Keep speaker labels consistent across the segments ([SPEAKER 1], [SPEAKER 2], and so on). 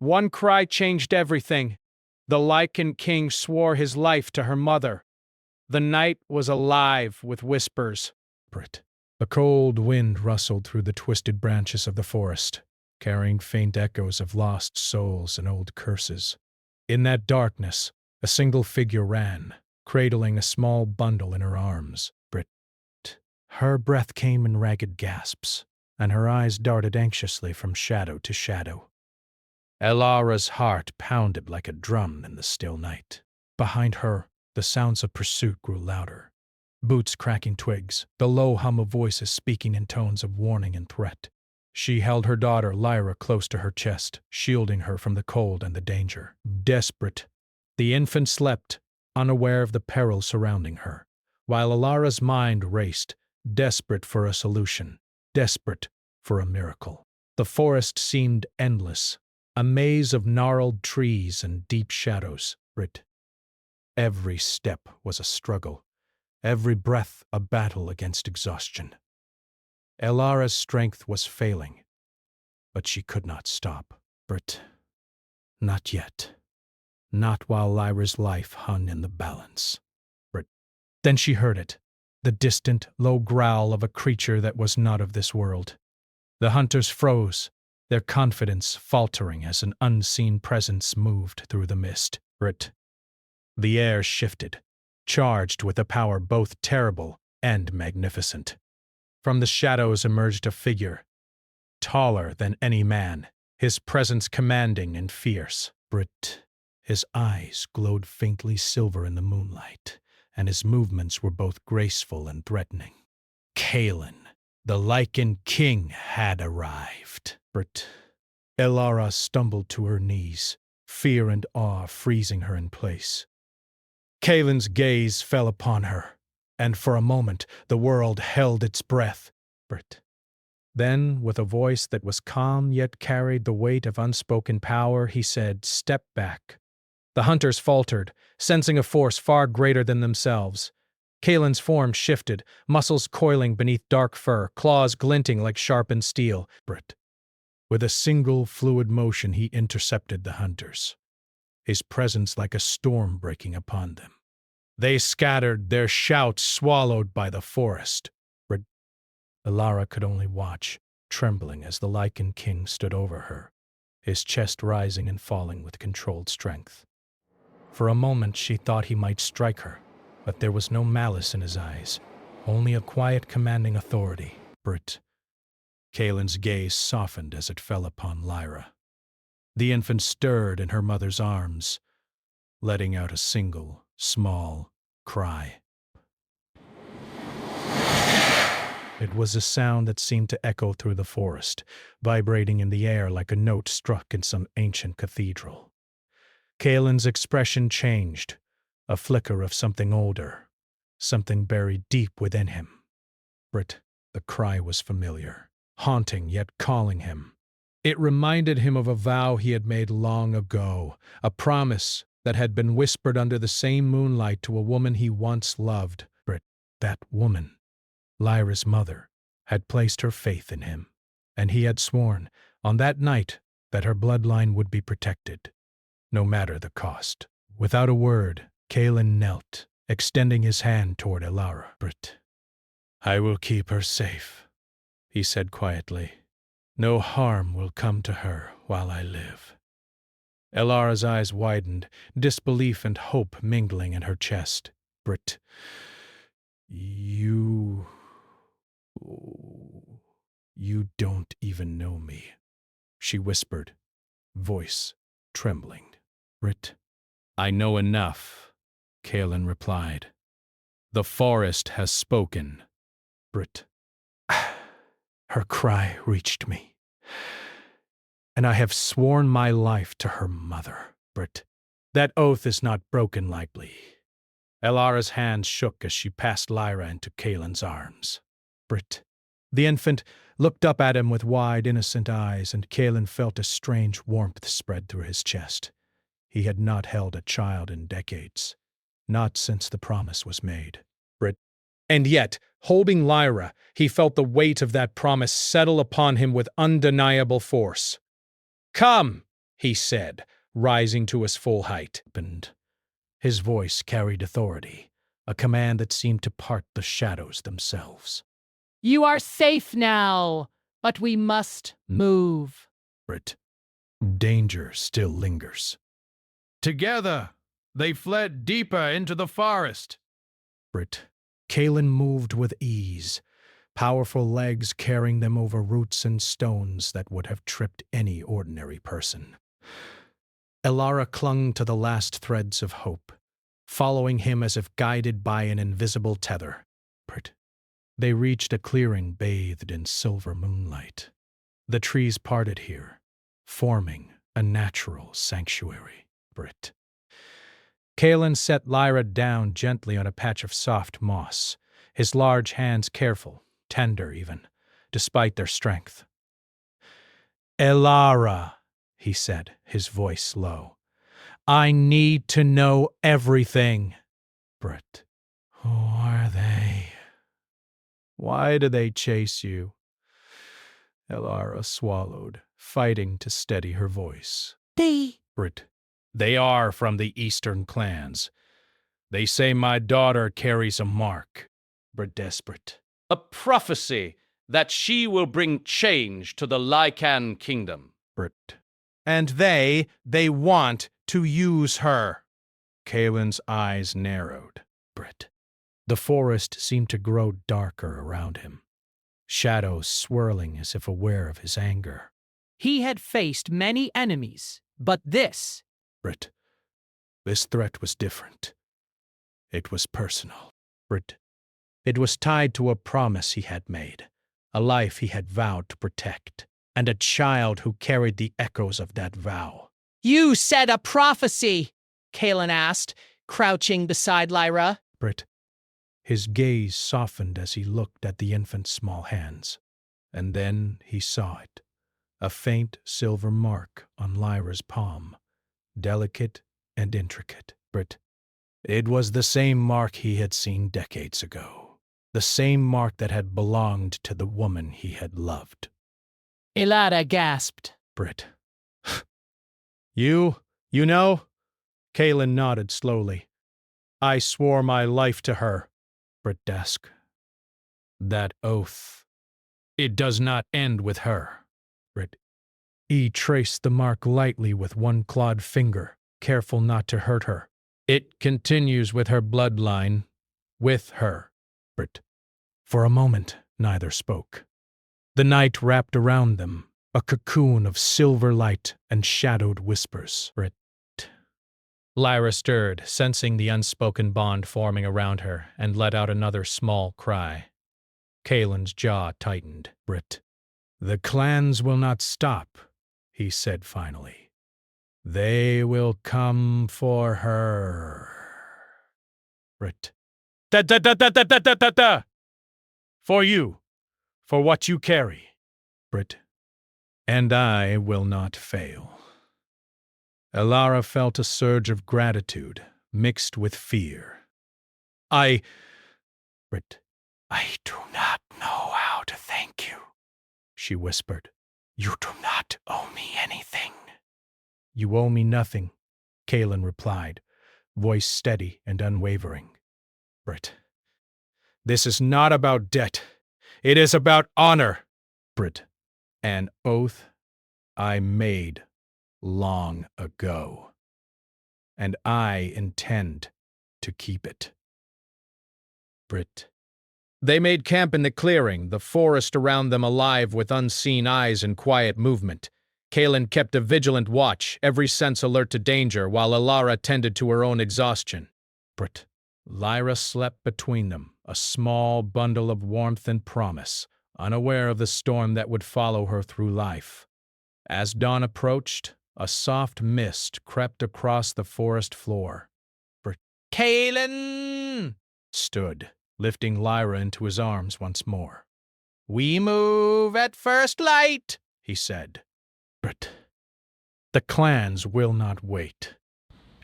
[SPEAKER 1] One cry changed everything. The Lycan king swore his life to her mother. The night was alive with whispers.
[SPEAKER 2] Brit. A cold wind rustled through the twisted branches of the forest, carrying faint echoes of lost souls and old curses. In that darkness, a single figure ran, cradling a small bundle in her arms. Brit. Her breath came in ragged gasps, and her eyes darted anxiously from shadow to shadow. Elara's heart pounded like a drum in the still night. Behind her, the sounds of pursuit grew louder. Boots cracking twigs, the low hum of voices speaking in tones of warning and threat. She held her daughter Lyra close to her chest, shielding her from the cold and the danger. Desperate, the infant slept, unaware of the peril surrounding her, while Elara's mind raced, desperate for a solution, desperate for a miracle. The forest seemed endless, a maze of gnarled trees and deep shadows. Brit. Every step was a struggle, every breath a battle against exhaustion. Elara's strength was failing, but she could not stop. Brit. Not yet. Not while Lyra's life hung in the balance. Brit. Then she heard it, the distant, low growl of a creature that was not of this world. The hunters froze, their confidence faltering as an unseen presence moved through the mist. Brit. The air shifted, charged with a power both terrible and magnificent. From the shadows emerged a figure, taller than any man, his presence commanding and fierce. Brit. His eyes glowed faintly silver in the moonlight, and his movements were both graceful and threatening. Kalen, the Lycan king, had arrived. Brit. Elara stumbled to her knees, fear and awe freezing her in place. Kalen's gaze fell upon her, and for a moment the world held its breath. Brit. Then, with a voice that was calm yet carried the weight of unspoken power, he said, "Step back." The hunters faltered, sensing a force far greater than themselves. Kalen's form shifted, muscles coiling beneath dark fur, claws glinting like sharpened steel. Brit. With a single fluid motion he intercepted the hunters, his presence like a storm breaking upon them. They scattered, their shouts swallowed by the forest. Elara could only watch, trembling as the Lycan king stood over her, his chest rising and falling with controlled strength. For a moment she thought he might strike her, but there was no malice in his eyes, only a quiet commanding authority. Brit. Kalen's gaze softened as it fell upon Lyra. The infant stirred in her mother's arms, letting out a single, small cry. It was a sound that seemed to echo through the forest, vibrating in the air like a note struck in some ancient cathedral. Kalen's expression changed, a flicker of something older, something buried deep within him. Brit. The cry was familiar, haunting yet calling him. It reminded him of a vow he had made long ago, a promise that had been whispered under the same moonlight to a woman he once loved. Brit. That woman, Lyra's mother, had placed her faith in him, and he had sworn, on that night, that her bloodline would be protected, no matter the cost. Without a word, Kalen knelt, extending his hand toward Elara. Brit. I will keep her safe, he said quietly. No harm will come to her while I live. Elara's eyes widened, disbelief and hope mingling in her chest. Brit. You don't even know me, she whispered, voice trembling. Brit. I know enough, Kalen replied. The forest has spoken. Brit. Her cry reached me, and I have sworn my life to her mother. Brit. That oath is not broken lightly. Elara's hands shook as she passed Lyra into Kalen's arms. Brit. The infant looked up at him with wide, innocent eyes, and Kalen felt a strange warmth spread through his chest. He had not held a child in decades, not since the promise was made. Brit. And yet, holding Lyra, he felt the weight of that promise settle upon him with undeniable force. Come, he said, rising to his full height. And his voice carried authority, a command that seemed to part the shadows themselves.
[SPEAKER 3] You are safe now, but we must move.
[SPEAKER 2] Danger still lingers.
[SPEAKER 1] Together, they fled deeper into the forest.
[SPEAKER 2] Kalen moved with ease, powerful legs carrying them over roots and stones that would have tripped any ordinary person. Elara clung to the last threads of hope, following him as if guided by an invisible tether. They reached a clearing bathed in silver moonlight. The trees parted here, forming a natural sanctuary. Kalen set Lyra down gently on a patch of soft moss, his large hands careful, tender even, despite their strength. Elara, he said, his voice low. I need to know everything. Who are they? Why do they chase you? Elara swallowed, fighting to steady her voice. They are from the eastern clans. They say my daughter carries a mark. Desperate.
[SPEAKER 4] A prophecy that she will bring change to the Lycan kingdom.
[SPEAKER 1] And they want to use her.
[SPEAKER 2] Kalen's eyes narrowed. The forest seemed to grow darker around him, shadows swirling as if aware of his anger.
[SPEAKER 3] He had faced many enemies, but this...
[SPEAKER 2] This threat was different. It was personal. It was tied to a promise he had made, a life he had vowed to protect, and a child who carried the echoes of that vow.
[SPEAKER 3] You said a prophecy, Kalen asked, crouching beside Lyra.
[SPEAKER 2] His gaze softened as he looked at the infant's small hands, and then he saw it, a faint silver mark on Lyra's palm, delicate and intricate. It was the same mark he had seen decades ago, the same mark that had belonged to the woman he had loved.
[SPEAKER 3] Elara gasped.
[SPEAKER 1] You know? Kalen nodded slowly. I swore my life to her.
[SPEAKER 2] Dask. That oath. It does not end with her. He traced the mark lightly with one clawed finger, careful not to hurt her. It continues with her bloodline, with her. For a moment, neither spoke. The night wrapped around them, a cocoon of silver light and shadowed whispers.
[SPEAKER 1] Lyra stirred, sensing the unspoken bond forming around her, and let out another small cry.
[SPEAKER 2] Kalen's jaw tightened. The clans will not stop, he said finally. They will come for her.
[SPEAKER 1] Da. For you. For what you carry.
[SPEAKER 2] And I will not fail. Elara felt a surge of gratitude mixed with fear. I do not know how to thank you, she whispered. You do not owe me anything. You owe me nothing, Kalen replied, voice steady and unwavering.
[SPEAKER 1] This is not about debt. It is about honor.
[SPEAKER 2] An oath I made long ago, and I intend to keep it.
[SPEAKER 1] They made camp in the clearing, the forest around them alive with unseen eyes and quiet movement. Kalen kept a vigilant watch, every sense alert to danger, while Elara tended to her own exhaustion.
[SPEAKER 2] Lyra slept between them, a small bundle of warmth and promise, unaware of the storm that would follow her through life. As dawn approached, a soft mist crept across the forest floor.
[SPEAKER 1] Kalen
[SPEAKER 2] stood, lifting Lyra into his arms once more.
[SPEAKER 1] We move at first light,
[SPEAKER 2] he said. The clans will not wait.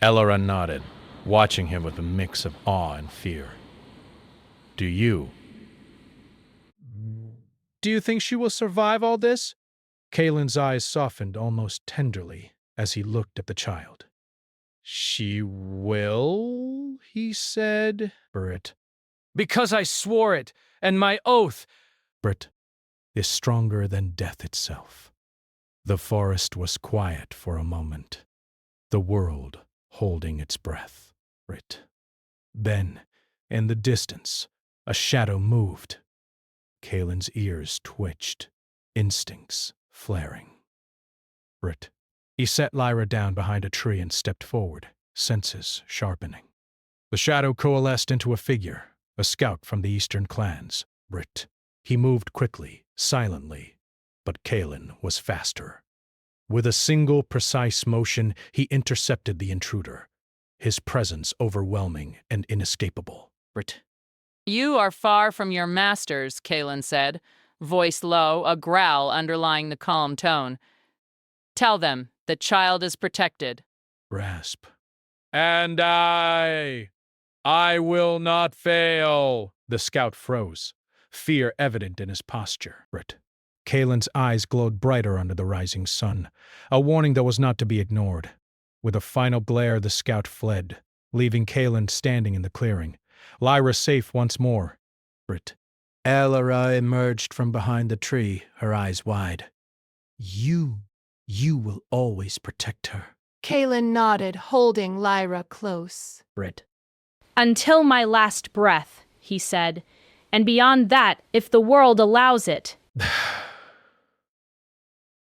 [SPEAKER 2] Elara nodded, watching him with a mix of awe and fear. Do you?
[SPEAKER 1] Do you think she will survive all this?
[SPEAKER 2] Kalen's eyes softened almost tenderly. as he looked at the child.
[SPEAKER 1] She will, he said.
[SPEAKER 2] Brit.
[SPEAKER 1] Because I swore it, and my oath.
[SPEAKER 2] Brit is stronger than death itself. The forest was quiet for a moment, the world holding its breath. Brit. Then, in the distance, a shadow moved. Kalen's ears twitched, instincts flaring. Brit. He set Lyra down behind a tree and stepped forward, senses sharpening. The shadow coalesced into a figure, a scout from the eastern clans, Brit. He moved quickly, silently, but Kalen was faster. With a single precise motion, he intercepted the intruder, his presence overwhelming and inescapable.
[SPEAKER 1] Brit.
[SPEAKER 5] You are far from your masters, Kalen said, voice low, a growl underlying the calm tone. Tell them the child is protected.
[SPEAKER 2] Grasp.
[SPEAKER 1] And I will not fail.
[SPEAKER 2] The scout froze, fear evident in his posture. Brit. Kalen's eyes glowed brighter under the rising sun, a warning that was not to be ignored. With a final glare, the scout fled, leaving Kalen standing in the clearing. Lyra safe once more. Brit. Elara emerged from behind the tree, her eyes wide. You will always protect her.
[SPEAKER 6] Kalen nodded, holding Lyra close.
[SPEAKER 2] Brit.
[SPEAKER 7] Until my last breath, he said, and beyond that, if the world allows it.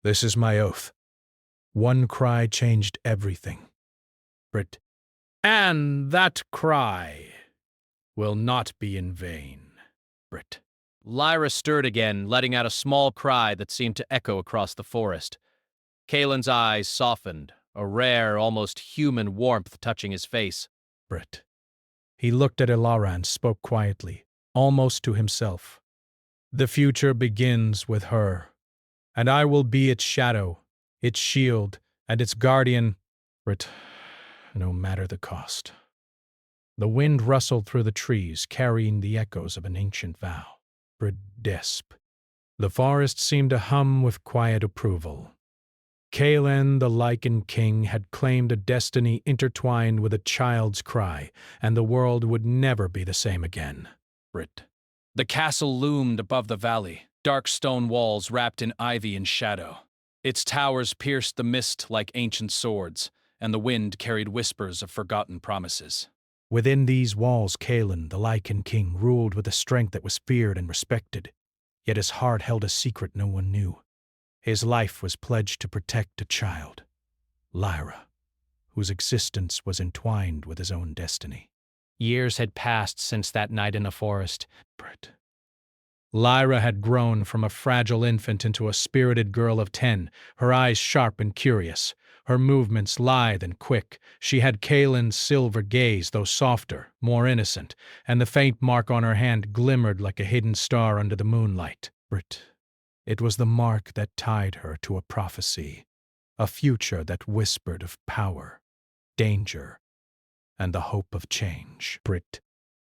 [SPEAKER 2] This is my oath. One cry changed everything. Brit.
[SPEAKER 1] And that cry will not be in vain.
[SPEAKER 2] Brit.
[SPEAKER 4] Lyra stirred again, letting out a small cry that seemed to echo across the forest. Kalen's eyes softened, a rare, almost human warmth touching his face.
[SPEAKER 2] Brit. He looked at Elara and spoke quietly, almost to himself. The future begins with her, and I will be its shadow, its shield, and its guardian, Brit, no matter the cost. The wind rustled through the trees, carrying the echoes of an ancient vow. Brit desp. The forest seemed to hum with quiet approval. Kalen, the Lycan king, had claimed a destiny intertwined with a child's cry, and the world would never be the same again. Brit.
[SPEAKER 1] The castle loomed above the valley, dark stone walls wrapped in ivy and shadow. Its towers pierced the mist like ancient swords, and the wind carried whispers of forgotten promises.
[SPEAKER 2] Within these walls, Kalen, the Lycan king, ruled with a strength that was feared and respected, yet his heart held a secret no one knew. His life was pledged to protect a child, Lyra, whose existence was entwined with his own destiny.
[SPEAKER 1] Years had passed since that night in the forest.
[SPEAKER 2] Brit. Lyra had grown from a fragile infant into a spirited girl of 10, her eyes sharp and curious, her movements lithe and quick. She had Kalen's silver gaze, though softer, more innocent, and the faint mark on her hand glimmered like a hidden star under the moonlight. Brit. It was the mark that tied her to a prophecy, a future that whispered of power, danger, and the hope of change. Brit.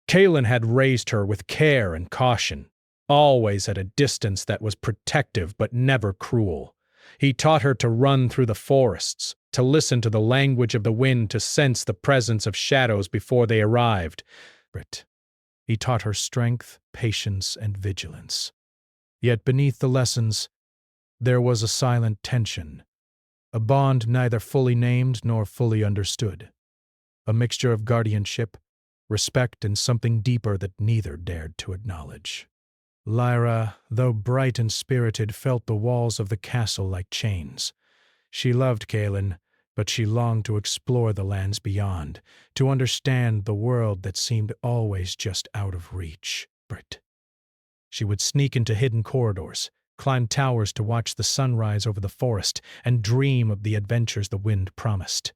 [SPEAKER 2] Kalen had raised her with care and caution, always at a distance that was protective but never cruel. He taught her to run through the forests, to listen to the language of the wind, to sense the presence of shadows before they arrived. Brit. He taught her strength, patience, and vigilance. Yet beneath the lessons, there was a silent tension, a bond neither fully named nor fully understood, a mixture of guardianship, respect, and something deeper that neither dared to acknowledge. Lyra, though bright and spirited, felt the walls of the castle like chains. She loved Kalen, but she longed to explore the lands beyond, to understand the world that seemed always just out of reach. Brit. She would sneak into hidden corridors, climb towers to watch the sunrise over the forest, and dream of the adventures the wind promised.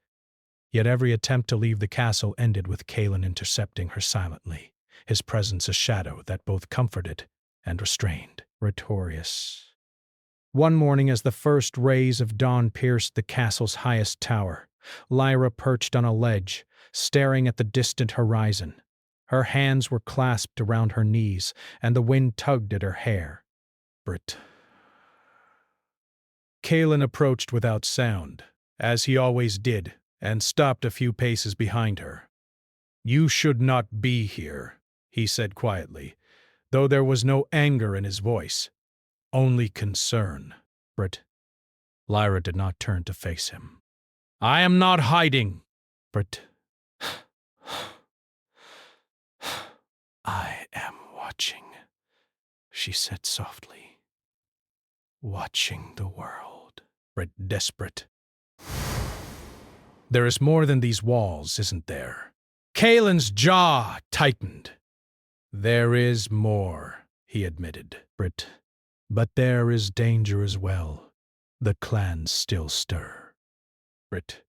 [SPEAKER 2] Yet every attempt to leave the castle ended with Kalen intercepting her silently, his presence a shadow that both comforted and restrained. Rhetorius. One morning, as the first rays of dawn pierced the castle's highest tower, Lyra perched on a ledge, staring at the distant horizon. Her hands were clasped around her knees, and the wind tugged at her hair. Brit. Kalen approached without sound, as he always did, and stopped a few paces behind her. "You should not be here," he said quietly, though there was no anger in his voice, only concern. Brit. Lyra did not turn to face him. "I am not hiding." Brit. "I am watching," she said softly. "Watching the world." Brit, desperate. "There is more than these walls, isn't there?" Kaelin's jaw tightened. "There is more," he admitted, Brit. "But there is danger as well. The clans still stir." Brit.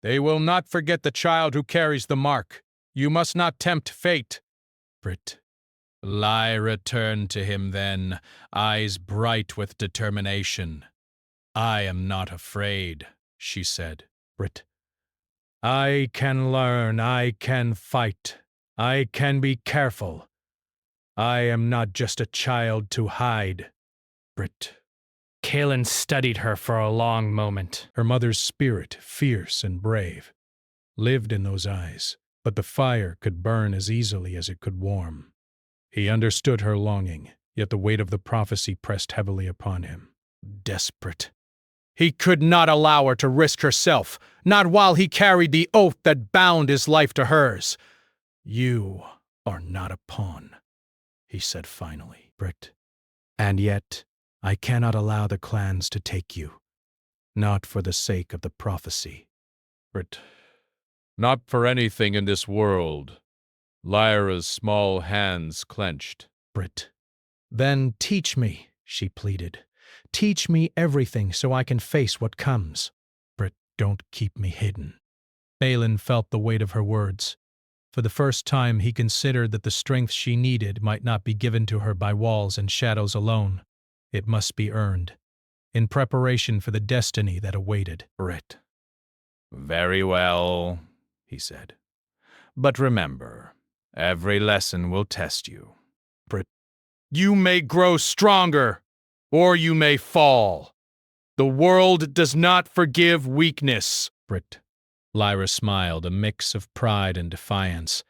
[SPEAKER 2] "They will not forget the child who carries the mark. You must not tempt fate." Brit. Lyra turned to him then, eyes bright with determination. "I am not afraid," she said. Brit. "I can learn, I can fight, I can be careful. I am not just a child to hide." Brit. Kaelin studied her for a long moment. Her mother's spirit, fierce and brave, lived in those eyes, but the fire could burn as easily as it could warm. He understood her longing, yet the weight of the prophecy pressed heavily upon him. Desperate. He could not allow her to risk herself, not while he carried the oath that bound his life to hers. "You are not a pawn," he said finally, Brit. "And yet, I cannot allow the clans to take you, not for the sake of the prophecy." Brit.
[SPEAKER 8] Not for anything in this world. Lyra's small hands clenched.
[SPEAKER 2] Brit. "Then teach me," she pleaded. "Teach me everything so I can face what comes." Brit. "Don't keep me hidden." Balin felt the weight of her words. For the first time he considered that the strength she needed might not be given to her by walls and shadows alone. It must be earned, in preparation for the destiny that awaited Brit.
[SPEAKER 8] Very well, he said. But remember, every lesson will test you.
[SPEAKER 2] Brit.
[SPEAKER 8] You may grow stronger, or you may fall. The world does not forgive weakness.
[SPEAKER 2] Brit. Lyra smiled, a mix of pride and defiance,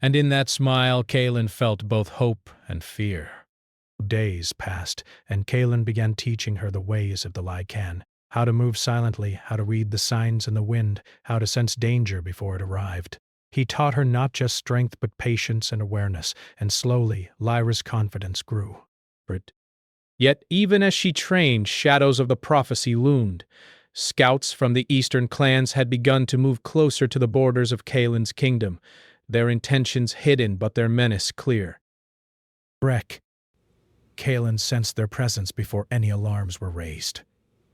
[SPEAKER 2] and in that smile Kaelin felt both hope and fear. Days passed, and Kaelin began teaching her the ways of the Lycan, how to move silently, how to read the signs in the wind, how to sense danger before it arrived. He taught her not just strength but patience and awareness, and slowly Lyra's confidence grew. Brit.
[SPEAKER 1] Yet even as she trained, shadows of the prophecy loomed. Scouts from the eastern clans had begun to move closer to the borders of Kaelin's kingdom, their intentions hidden but their menace clear.
[SPEAKER 2] Breck. Kaelin sensed their presence before any alarms were raised,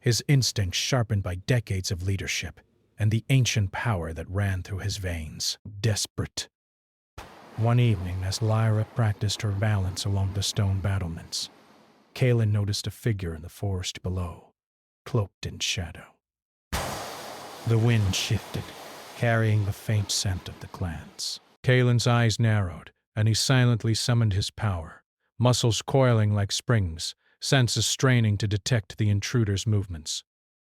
[SPEAKER 2] his instincts sharpened by decades of leadership and the ancient power that ran through his veins. Desperate. One evening, as Lyra practiced her balance along the stone battlements, Kaelin noticed a figure in the forest below, cloaked in shadow. The wind shifted, carrying the faint scent of the clans. Kaelin's eyes narrowed, and he silently summoned his power, muscles coiling like springs, senses straining to detect the intruder's movements.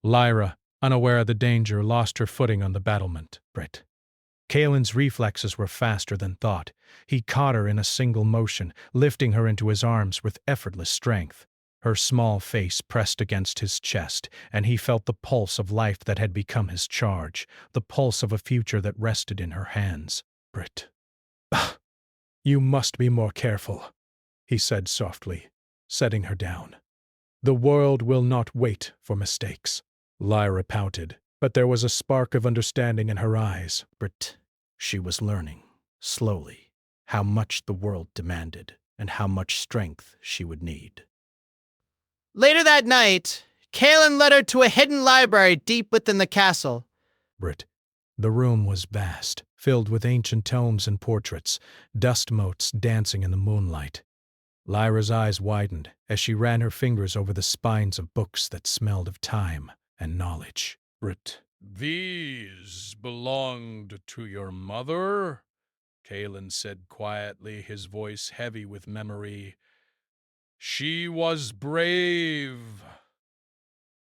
[SPEAKER 2] Lyra, unaware of the danger, lost her footing on the battlement. Brit. Kaelin's reflexes were faster than thought. He caught her in a single motion, lifting her into his arms with effortless strength. Her small face pressed against his chest, and he felt the pulse of life that had become his charge, the pulse of a future that rested in her hands. Brit. "You must be more careful," he said softly, setting her down. "The world will not wait for mistakes." Lyra pouted, but there was a spark of understanding in her eyes. Brit. She was learning, slowly, how much the world demanded and how much strength she would need.
[SPEAKER 3] Later that night, Kaelin led her to a hidden library deep within the castle.
[SPEAKER 2] Brit. The room was vast, filled with ancient tomes and portraits, dust motes dancing in the moonlight. Lyra's eyes widened as she ran her fingers over the spines of books that smelled of time and knowledge. Brit.
[SPEAKER 8] These belonged to your mother? Kaelin said quietly, his voice heavy with memory. She was brave,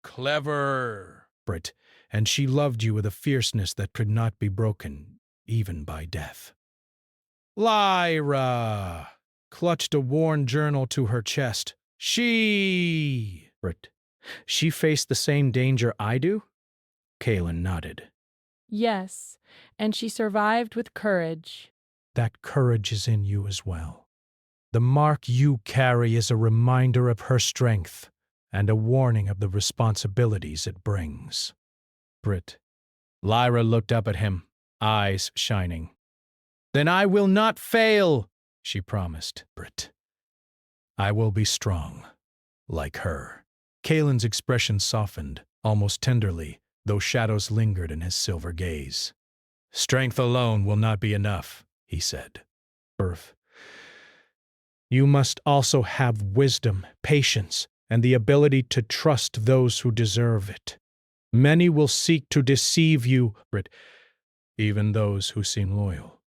[SPEAKER 8] clever.
[SPEAKER 2] Brit. and she loved you with a fierceness that could not be broken, even by death. Lyra clutched a worn journal to her chest. She faced the same danger I do? Kaelin nodded.
[SPEAKER 9] Yes, and she survived with courage.
[SPEAKER 2] That courage is in you as well. The mark you carry is a reminder of her strength and a warning of the responsibilities it brings. Brit. Lyra looked up at him, eyes shining. Then I will not fail, she promised. Brit. I will be strong, like her. Kaelin's expression softened, almost tenderly, though shadows lingered in his silver gaze. Strength alone will not be enough, he said. Birth. You must also have wisdom, patience, and the ability to trust those who deserve it. Many will seek to deceive you, Brit, even those who seem loyal.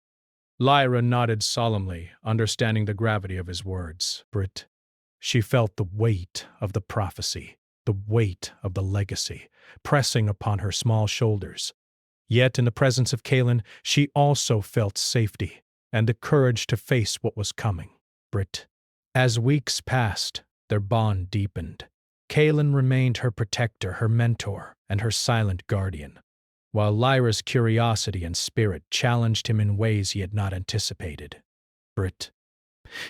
[SPEAKER 2] Lyra nodded solemnly, understanding the gravity of his words. Brit. She felt the weight of the prophecy, the weight of the legacy, pressing upon her small shoulders. Yet in the presence of Kaelin, she also felt safety and the courage to face what was coming. Brit. As weeks passed, their bond deepened. Kaelin remained her protector, her mentor, and her silent guardian, while Lyra's curiosity and spirit challenged him in ways he had not anticipated. Brit.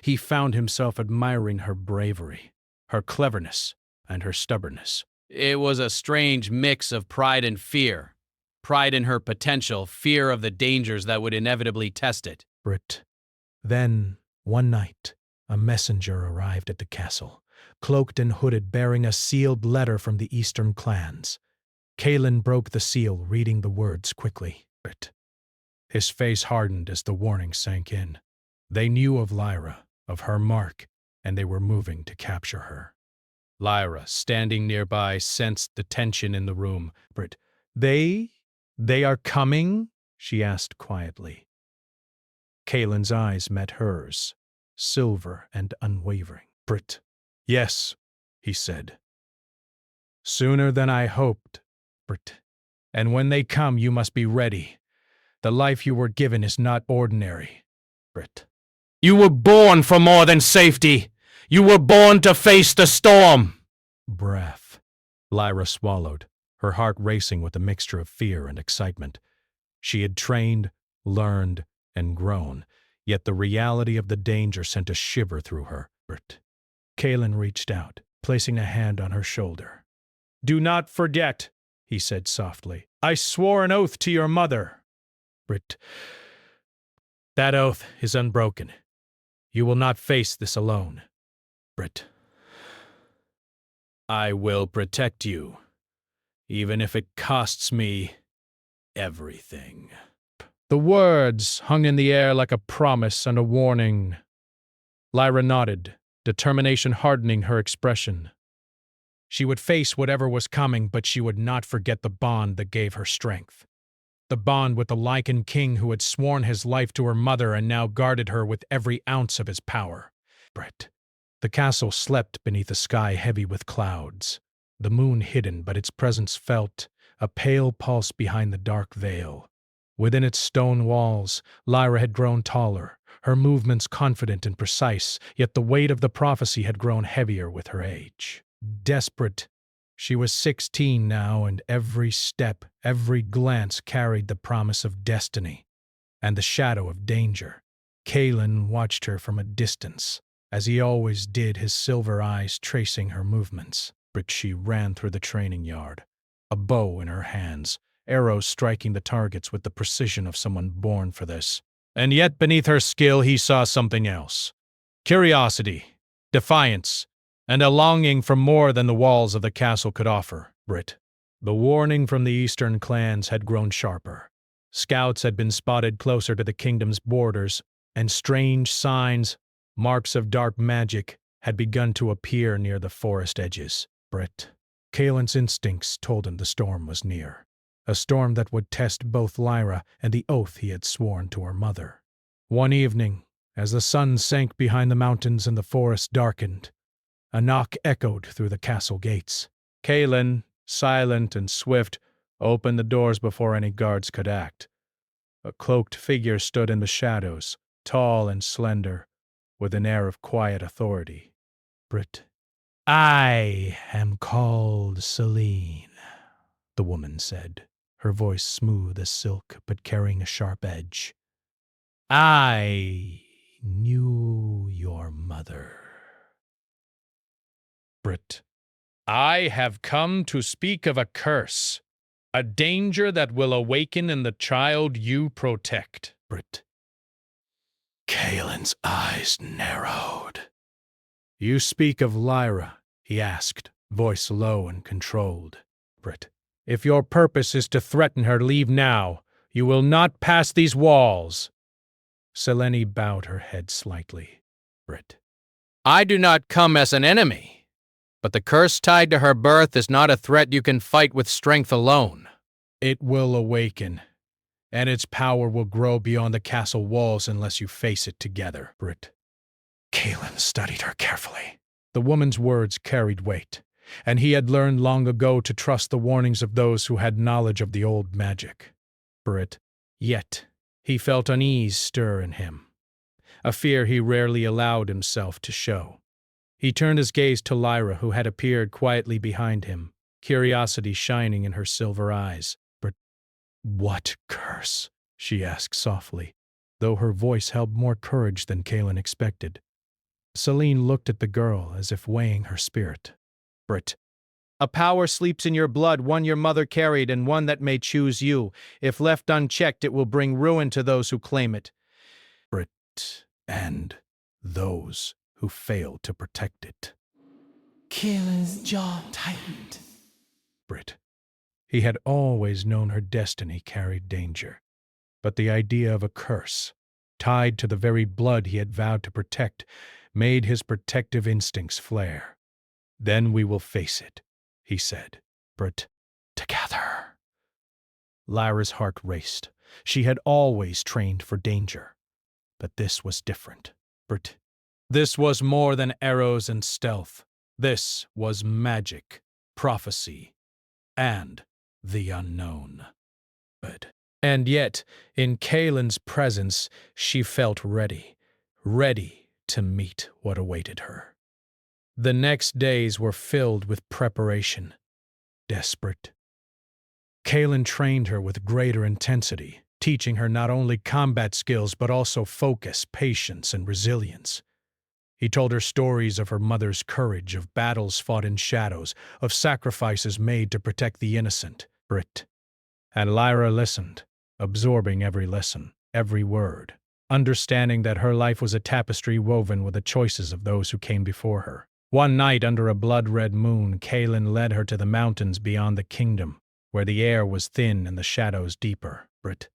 [SPEAKER 2] He found himself admiring her bravery, her cleverness, and her stubbornness.
[SPEAKER 4] It was a strange mix of pride and fear. Pride in her potential, fear of the dangers that would inevitably test it.
[SPEAKER 2] Brit. Then, one night, a messenger arrived at the castle, cloaked and hooded, bearing a sealed letter from the eastern clans. Kaelin broke the seal, reading the words quickly. Brit. His face hardened as the warning sank in. They knew of Lyra, of her mark, and they were moving to capture her. Lyra, standing nearby, sensed the tension in the room. Brit. They are coming? She asked quietly. Kaelin's eyes met hers, silver and unwavering. Brit. Yes, he said. Sooner than I hoped, Brit. And when they come, you must be ready. The life you were given is not ordinary, Brit. You were born for more than safety. You were born to face the storm. Breath. Lyra swallowed, her heart racing with a mixture of fear and excitement. She had trained, learned, and grown, yet the reality of the danger sent a shiver through her. Brit. Kaelin reached out, placing a hand on her shoulder. Do not forget, he said softly. I swore an oath to your mother. Brit. That oath is unbroken. You will not face this alone. Brit. I will protect you, even if it costs me everything. The words hung in the air like a promise and a warning. Lyra nodded, determination hardening her expression. She would face whatever was coming, but she would not forget the bond that gave her strength. The bond with the Lycan king who had sworn his life to her mother and now guarded her with every ounce of his power. Brit. The castle slept beneath a sky heavy with clouds, the moon hidden, but its presence felt, a pale pulse behind the dark veil. Within its stone walls, Lyra had grown taller, her movements confident and precise, yet the weight of the prophecy had grown heavier with her age. Desperate, she was 16 now, and every step, every glance carried the promise of destiny and the shadow of danger. Kaelin watched her from a distance, as he always did, his silver eyes tracing her movements. But she ran through the training yard, a bow in her hands, arrows striking the targets with the precision of someone born for this. And yet beneath her skill he saw something else. Curiosity, defiance, and a longing for more than the walls of the castle could offer. Brit. The warning from the eastern clans had grown sharper. Scouts had been spotted closer to the kingdom's borders, and strange signs, marks of dark magic, had begun to appear near the forest edges. Brit. Kaelin's instincts told him the storm was near, a storm that would test both Lyra and the oath he had sworn to her mother. One evening, as the sun sank behind the mountains and the forest darkened, a knock echoed through the castle gates. Kaelin, silent and swift, opened the doors before any guards could act. A cloaked figure stood in the shadows, tall and slender, with an air of quiet authority. Brit. I am called Celine, the woman said, her voice smooth as silk but carrying a sharp edge. I knew your mother.
[SPEAKER 1] Brit. I have come to speak of a curse, a danger that will awaken in the child you protect.
[SPEAKER 2] Brit. Kaelin's eyes narrowed. You speak of Lyra, he asked, voice low and controlled.
[SPEAKER 1] Brit. If your purpose is to threaten her, leave now. You will not pass these walls.
[SPEAKER 2] Selene bowed her head slightly. Brit.
[SPEAKER 4] I do not come as an enemy, but the curse tied to her birth is not a threat you can fight with strength alone.
[SPEAKER 2] It will awaken, and its power will grow beyond the castle walls unless you face it together, Brit. Kaelin studied her carefully. The woman's words carried weight, and he had learned long ago to trust the warnings of those who had knowledge of the old magic. Brit. Yet, he felt unease stir in him, a fear he rarely allowed himself to show. He turned his gaze to Lyra, who had appeared quietly behind him, curiosity shining in her silver eyes. But what curse? She asked softly, though her voice held more courage than Kaelin expected. Celine looked at the girl as if weighing her spirit.
[SPEAKER 1] Brit. A power sleeps in your blood, one your mother carried and one that may choose you. If left unchecked, it will bring ruin to those who claim it.
[SPEAKER 2] Brit, and those who fail to protect it.
[SPEAKER 3] Kaelin's jaw tightened.
[SPEAKER 2] Brit. He had always known her destiny carried danger, but the idea of a curse, tied to the very blood he had vowed to protect, made his protective instincts flare. Then we will face it, he said. Brit. Together. Lyra's heart raced. She had always trained for danger, but this was different. Brit. This was more than arrows and stealth. This was magic, prophecy, and the unknown. And yet, in Kaelin's presence, she felt ready to meet what awaited her. The next days were filled with preparation, desperate. Kaelin trained her with greater intensity, teaching her not only combat skills but also focus, patience, and resilience. He told her stories of her mother's courage, of battles fought in shadows, of sacrifices made to protect the innocent. Brit. And Lyra listened, absorbing every lesson, every word, understanding that her life was a tapestry woven with the choices of those who came before her. One night under a blood-red moon, Kaelin led her to the mountains beyond the kingdom, where the air was thin and the shadows deeper. Brit.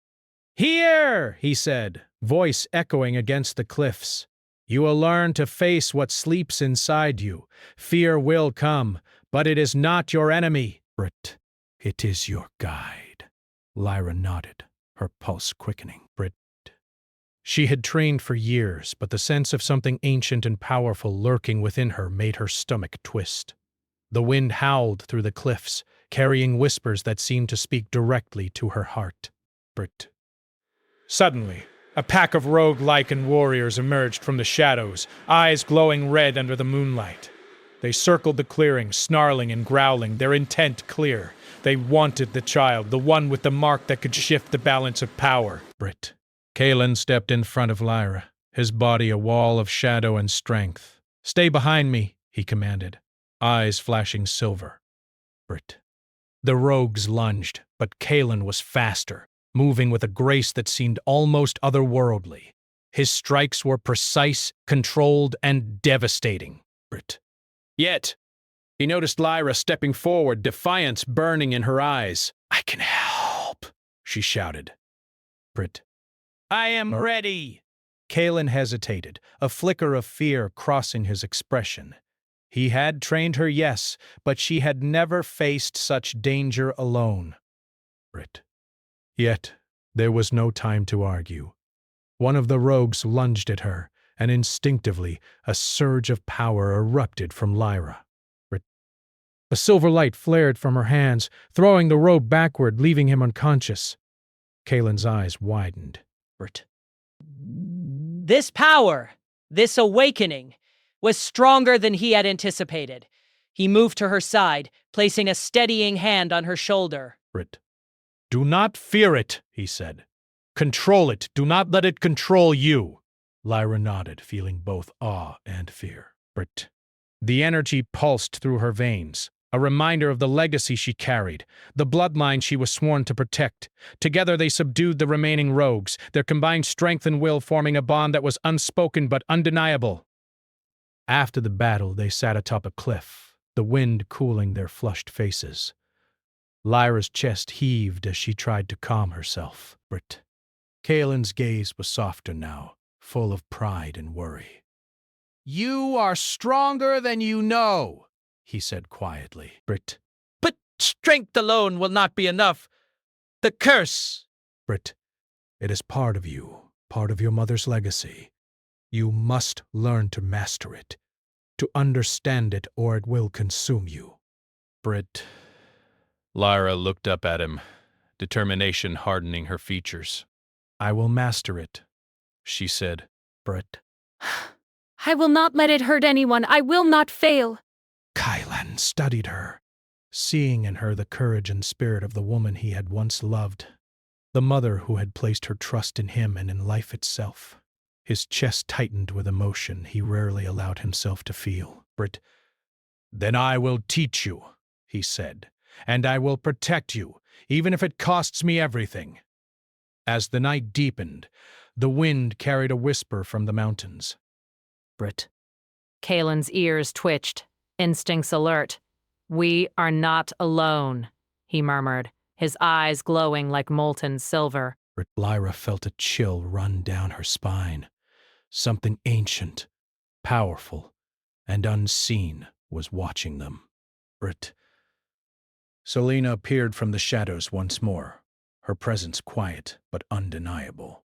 [SPEAKER 2] Here, he said, voice echoing against the cliffs. You will learn to face what sleeps inside you. Fear will come, but it is not your enemy. Brit. It is your guide. Lyra nodded, her pulse quickening. Brit. She had trained for years, but the sense of something ancient and powerful lurking within her made her stomach twist. The wind howled through the cliffs, carrying whispers that seemed to speak directly to her heart. Brit. Suddenly, a pack of rogue Lycan warriors emerged from the shadows, eyes glowing red under the moonlight. They circled the clearing, snarling and growling, their intent clear. They wanted the child, the one with the mark that could shift the balance of power. Brit. Kaelin stepped in front of Lyra, his body a wall of shadow and strength. Stay behind me, he commanded, eyes flashing silver. Brit. The rogues lunged, but Kaelin was faster, moving with a grace that seemed almost otherworldly. His strikes were precise, controlled, and devastating. Brit. Yet, he noticed Lyra stepping forward, defiance burning in her eyes. I can help, she shouted. Brit. I am ready. Kaelin hesitated, a flicker of fear crossing his expression. He had trained her, yes, but she had never faced such danger alone. Brit. Yet, there was no time to argue. One of the rogues lunged at her, and instinctively, a surge of power erupted from Lyra. A silver light flared from her hands, throwing the robe backward, leaving him unconscious. Kalen's eyes widened.
[SPEAKER 3] Bert. This power, this awakening, was stronger than he had anticipated. He moved to her side, placing a steadying hand on her shoulder.
[SPEAKER 2] Brit. Do not fear it, he said. Control it. Do not let it control you. Lyra nodded, feeling both awe and fear. Brit. The energy pulsed through her veins, a reminder of the legacy she carried, the bloodline she was sworn to protect. Together they subdued the remaining rogues, their combined strength and will forming a bond that was unspoken but undeniable. After the battle, they sat atop a cliff, the wind cooling their flushed faces. Lyra's chest heaved as she tried to calm herself. Brit. Kalen's gaze was softer now, full of pride and worry.
[SPEAKER 1] You are stronger than you know,
[SPEAKER 2] he said quietly. Brit.
[SPEAKER 4] But strength alone will not be enough. The curse!
[SPEAKER 2] Brit, it is part of you, part of your mother's legacy. You must learn to master it, to understand it, or it will consume you.
[SPEAKER 4] Brit. Lyra looked up at him, determination hardening her features.
[SPEAKER 2] I will master it, she said. Brit.
[SPEAKER 7] I will not let it hurt anyone. I will not fail.
[SPEAKER 2] Kylan studied her, seeing in her the courage and spirit of the woman he had once loved, the mother who had placed her trust in him and in life itself. His chest tightened with emotion he rarely allowed himself to feel. Brit. Then I will teach you, he said, and I will protect you, even if it costs me everything. As the night deepened, the wind carried a whisper from the mountains.
[SPEAKER 5] Brit. Kalen's ears twitched, instincts alert. We are not alone, he murmured, his eyes glowing like molten silver.
[SPEAKER 2] Brit. Lyra felt a chill run down her spine. Something ancient, powerful, and unseen was watching them. Brit. Selena appeared from the shadows once more, her presence quiet but undeniable.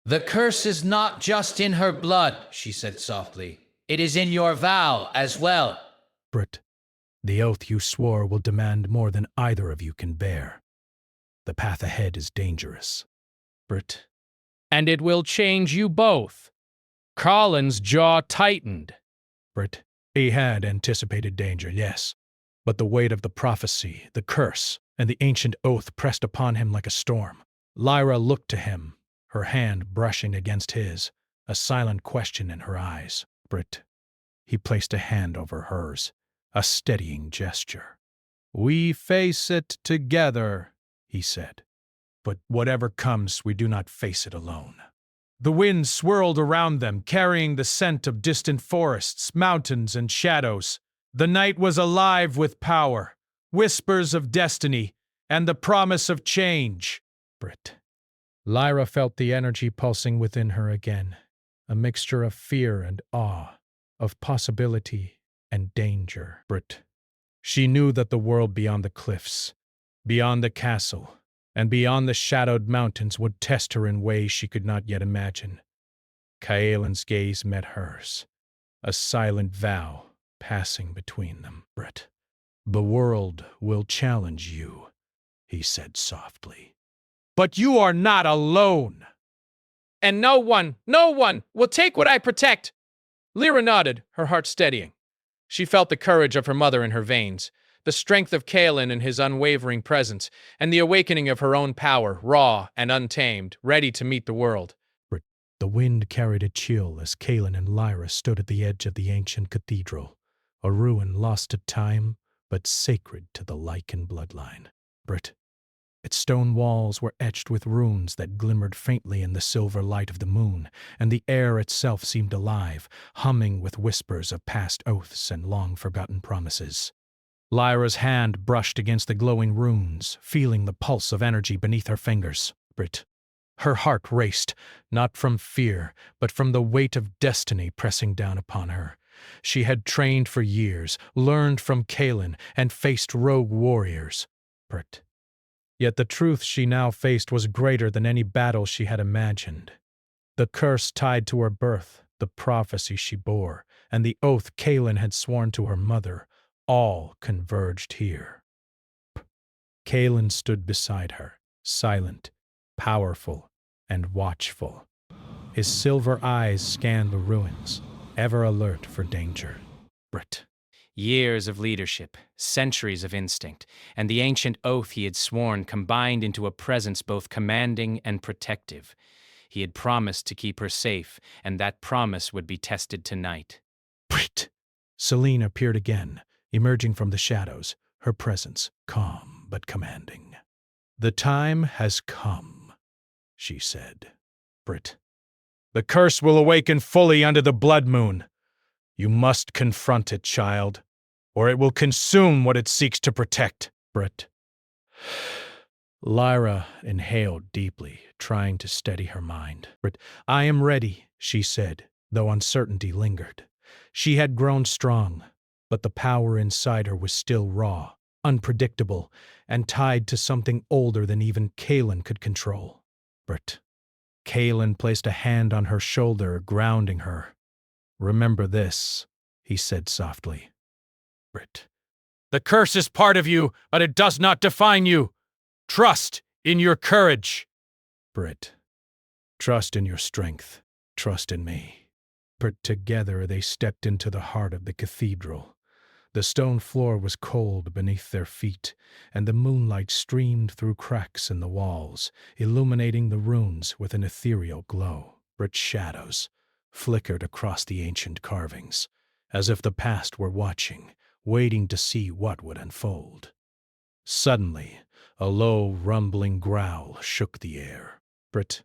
[SPEAKER 1] The curse is not just in her blood, she said softly. It is in your vow as well.
[SPEAKER 2] Brit, the oath you swore will demand more than either of you can bear. The path ahead is dangerous. Brit.
[SPEAKER 1] And it will change you both. Colin's jaw tightened.
[SPEAKER 2] Brit. He had anticipated danger, yes, but the weight of the prophecy, the curse, and the ancient oath pressed upon him like a storm. Lyra looked to him, her hand brushing against his, a silent question in her eyes. Brit. He placed a hand over hers, a steadying gesture. We face it together, he said. But whatever comes, we do not face it alone. The wind swirled around them, carrying the scent of distant forests, mountains, and shadows. The night was alive with power, whispers of destiny, and the promise of change. Brit. Lyra felt the energy pulsing within her again, a mixture of fear and awe, of possibility and danger. Brit. She knew that the world beyond the cliffs, beyond the castle, and beyond the shadowed mountains would test her in ways she could not yet imagine. Kaelin's gaze met hers, a silent vow passing between them. Brit. The world will challenge you, he said softly. But you are not alone.
[SPEAKER 1] And no one will take what I protect. Lyra nodded, her heart steadying. She felt the courage of her mother in her veins, the strength of Kaelin in his unwavering presence, and the awakening of her own power, raw and untamed, ready to meet the world.
[SPEAKER 2] The wind carried a chill as Kaelin and Lyra stood at the edge of the ancient cathedral, a ruin lost to time, but sacred to the Lycan bloodline. Brit. Its stone walls were etched with runes that glimmered faintly in the silver light of the moon, and the air itself seemed alive, humming with whispers of past oaths and long-forgotten promises. Lyra's hand brushed against the glowing runes, feeling the pulse of energy beneath her fingers. Brit. Her heart raced, not from fear, but from the weight of destiny pressing down upon her. She had trained for years, learned from Kaelin, and faced rogue warriors. Brit. Yet the truth she now faced was greater than any battle she had imagined. The curse tied to her birth, the prophecy she bore, and the oath Kaelin had sworn to her mother, all converged here. Kalen stood beside her, silent, powerful, and watchful. His silver eyes scanned the ruins, ever alert for danger. Brit.
[SPEAKER 10] Years of leadership, centuries of instinct, and the ancient oath he had sworn combined into a presence both commanding and protective. He had promised to keep her safe, and that promise would be tested tonight.
[SPEAKER 2] Brit. Selene appeared again, emerging from the shadows, her presence calm but commanding. "The time has come," she said. Brit. "The curse will awaken fully under the blood moon. You must confront it, child, or it will consume what it seeks to protect." Brit. Lyra inhaled deeply, trying to steady her mind. Brit. "I am ready," she said, though uncertainty lingered. She had grown strong, but the power inside her was still raw, unpredictable, and tied to something older than even Kalen could control. Brit. Kalen placed a hand on her shoulder, grounding her. "Remember this," he said softly. Brit. "The curse is part of you, but it does not define you. Trust in your courage." Brit. "Trust in your strength. Trust in me." But together they stepped into the heart of the cathedral. The stone floor was cold beneath their feet, and the moonlight streamed through cracks in the walls, illuminating the runes with an ethereal glow. Brit's shadows flickered across the ancient carvings, as if the past were watching, waiting to see what would unfold. Suddenly, a low, rumbling growl shook the air. Brit.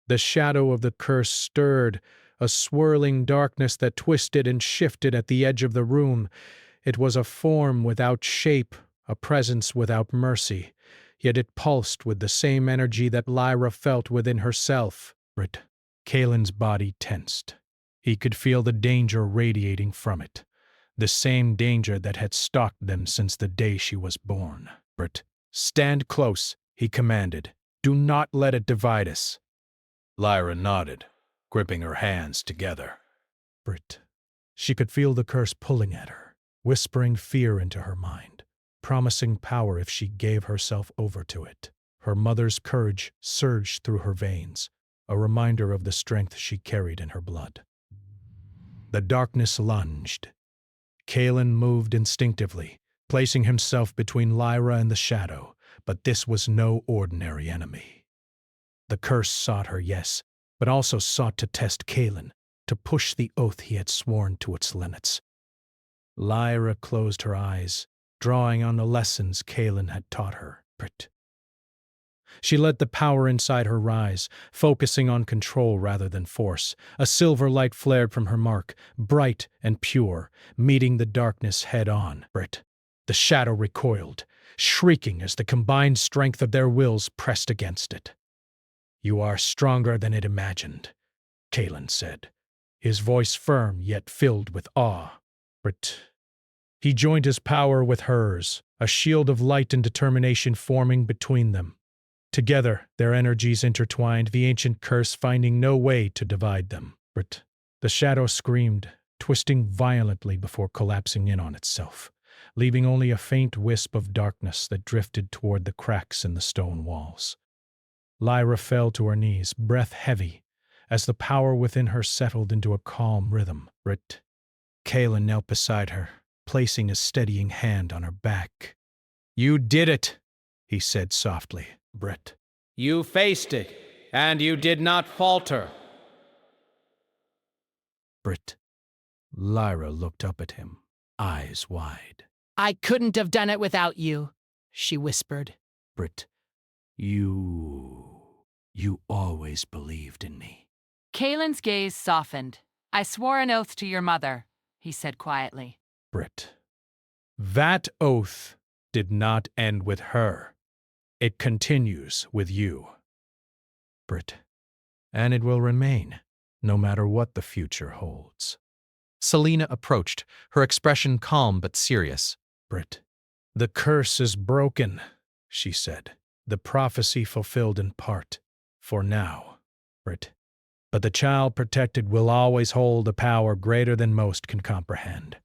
[SPEAKER 2] The shadow of the curse stirred, a swirling darkness that twisted and shifted at the edge of the room. It was a form without shape, a presence without mercy, yet it pulsed with the same energy that Lyra felt within herself. Brit. Kalen's body tensed. He could feel the danger radiating from it, the same danger that had stalked them since the day she was born. Brit. "Stand close," he commanded. "Do not let it divide us." Lyra nodded, gripping her hands together. Brit. She could feel the curse pulling at her, whispering fear into her mind, promising power if she gave herself over to it. Her mother's courage surged through her veins, a reminder of the strength she carried in her blood. The darkness lunged. Kalen moved instinctively, placing himself between Lyra and the shadow, but this was no ordinary enemy. The curse sought her, yes, but also sought to test Kalen, to push the oath he had sworn to its limits. Lyra closed her eyes, drawing on the lessons Kalen had taught her. Brit. She let the power inside her rise, focusing on control rather than force. A silver light flared from her mark, bright and pure, meeting the darkness head-on. Brit. The shadow recoiled, shrieking as the combined strength of their wills pressed against it. "You are stronger than it imagined," Kalen said, his voice firm yet filled with awe. Brit. He joined his power with hers, a shield of light and determination forming between them. Together, their energies intertwined, the ancient curse finding no way to divide them. Brit. The shadow screamed, twisting violently before collapsing in on itself, leaving only a faint wisp of darkness that drifted toward the cracks in the stone walls. Lyra fell to her knees, breath heavy, as the power within her settled into a calm rhythm. Brit. Kalen knelt beside her, placing a steadying hand on her back. "You did it," he said softly. Brit.
[SPEAKER 4] You faced it, and you did not falter.
[SPEAKER 2] Brit. Lyra looked up at him, eyes wide.
[SPEAKER 6] "I couldn't have done it without you," she whispered.
[SPEAKER 2] Brit. You always believed in me."
[SPEAKER 11] Kalen's gaze softened. "I swore an oath to your mother," he said quietly.
[SPEAKER 2] Brit. That oath did not end with her. It continues with you. Brit. And it will remain, no matter what the future holds.
[SPEAKER 4] Selena approached, her expression calm but serious.
[SPEAKER 2] Brit. The curse is broken, she said. The prophecy fulfilled in part. For now. Brit. But the child protected will always hold a power greater than most can comprehend.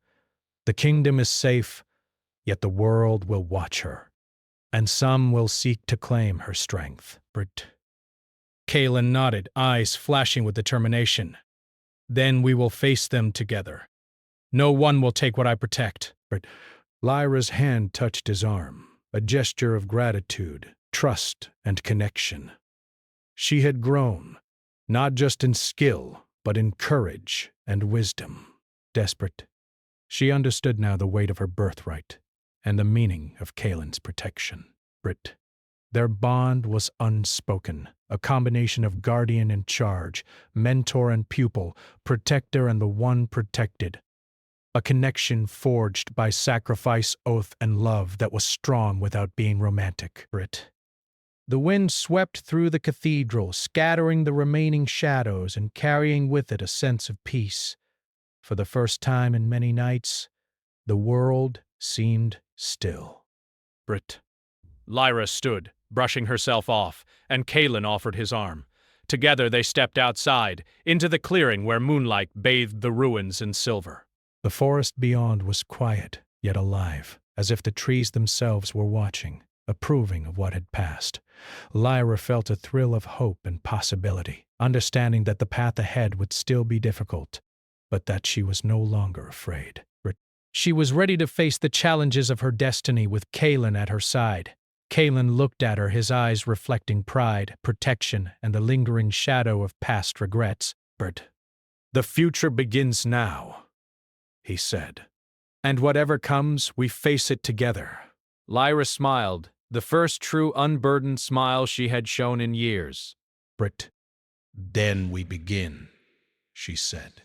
[SPEAKER 2] The kingdom is safe, yet the world will watch her, and some will seek to claim her strength. Brit.
[SPEAKER 1] Kaelin nodded, eyes flashing with determination. Then we will face them together. No one will take what I protect.
[SPEAKER 2] Brit. Lyra's hand touched his arm, a gesture of gratitude, trust, and connection. She had grown, not just in skill, but in courage and wisdom. Desperate, she understood now the weight of her birthright and the meaning of Kaelin's protection. Brit. Their bond was unspoken, a combination of guardian in charge, mentor and pupil, protector and the one protected. A connection forged by sacrifice, oath, and love that was strong without being romantic. Brit. The wind swept through the cathedral, scattering the remaining shadows and carrying with it a sense of peace. For the first time in many nights, the world seemed still.
[SPEAKER 1] Brit. Lyra stood, brushing herself off, and Kaelin offered his arm. Together they stepped outside, into the clearing where moonlight bathed the ruins in silver.
[SPEAKER 2] The forest beyond was quiet, yet alive, as if the trees themselves were watching, approving of what had passed. Lyra felt a thrill of hope and possibility, understanding that the path ahead would still be difficult, but that she was no longer afraid.
[SPEAKER 1] She was ready to face the challenges of her destiny with Kaelin at her side. Kaelin looked at her, his eyes reflecting pride, protection, and the lingering shadow of past regrets.
[SPEAKER 2] Bert.
[SPEAKER 1] The future begins now, he said. And whatever comes, we face it together. Lyra smiled, the first true unburdened smile she had shown in years.
[SPEAKER 2] Brit.
[SPEAKER 8] Then we begin, she said.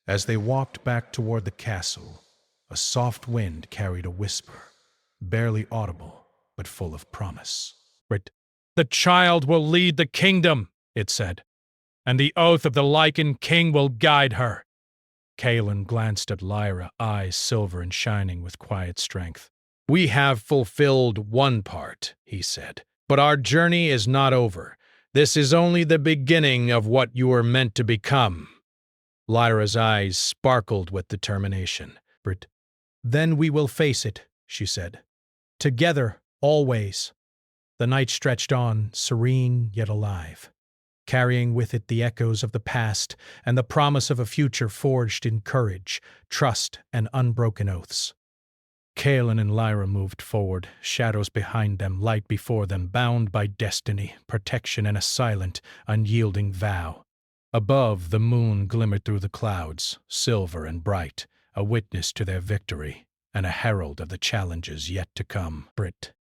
[SPEAKER 2] As they walked back toward the castle, a soft wind carried a whisper, barely audible, but full of promise.
[SPEAKER 1] Brit. The child will lead the kingdom, it said, and the oath of the Lycan king will guide her.
[SPEAKER 2] Kaelin glanced at Lyra, eyes silver and shining with quiet strength.
[SPEAKER 1] We have fulfilled one part, he said, but our journey is not over. This is only the beginning of what you are meant to become. Lyra's eyes sparkled with determination.
[SPEAKER 2] Brit. Then we will face it, she said. Together, always. The night stretched on, serene yet alive, carrying with it the echoes of the past and the promise of a future forged in courage, trust, and unbroken oaths. Kaelin and Lyra moved forward, shadows behind them, light before them, bound by destiny, protection, and a silent, unyielding vow. Above, the moon glimmered through the clouds, silver and bright, a witness to their victory, and a herald of the challenges yet to come. Brit.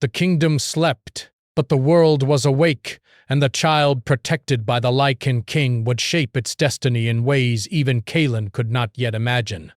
[SPEAKER 1] The kingdom slept, but the world was awake, and the child protected by the Lycan king would shape its destiny in ways even Kaelin could not yet imagine.